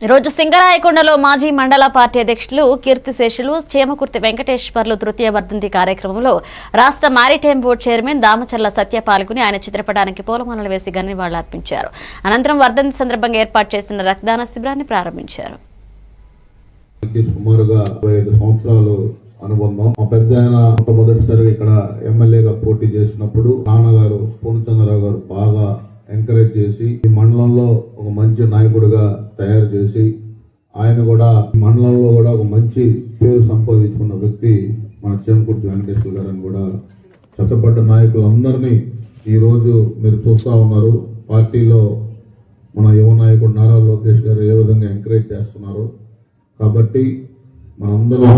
రోజు సింగరాయకొండలో మాజీ మండల పార్టీ అధ్యక్షులు కీర్తిశేషులు చేమకుర్తి వెంకటేశ్వర్లు తృతీయ వర్ధంతి కార్యక్రమంలో రాష్ట్ర మారిటైమ్ బోర్డు చైర్మన్ దామచర్ల సత్య పాల్గొని ఆయన చిత్రపటానికి పూలమాలలు వేసి ఘననివాళులర్పించారు. అనంతరం వర్ధంతి సందర్భంగా ఏర్పాటు చేసిన రక్తదాన శిబిరాన్ని ప్రారంభించారు. అనుబంధం మా పెద్ద ఆయన మొదటిసారిగా ఇక్కడ ఎమ్మెల్యేగా పోటీ చేసినప్పుడు నాన్నగారు పూర్ణచంద్రరావు గారు బాగా ఎంకరేజ్ చేసి ఈ మండలంలో ఒక మంచి నాయకుడిగా తయారు చేసి ఆయన కూడా మండలంలో కూడా ఒక మంచి పేరు సంపాదించుకున్న వ్యక్తి మన చేమకుర్తి వెంకటేశ్వర గారు అని కూడా చట్టపడ్డ నాయకులందరినీ ఈ రోజు మీరు చూస్తా ఉన్నారు. పార్టీలో మన యువ నాయకుడు నారా లోకేష్ గారు ఏ విధంగా ఎంకరేజ్ చేస్తున్నారు. కాబట్టి మనందరం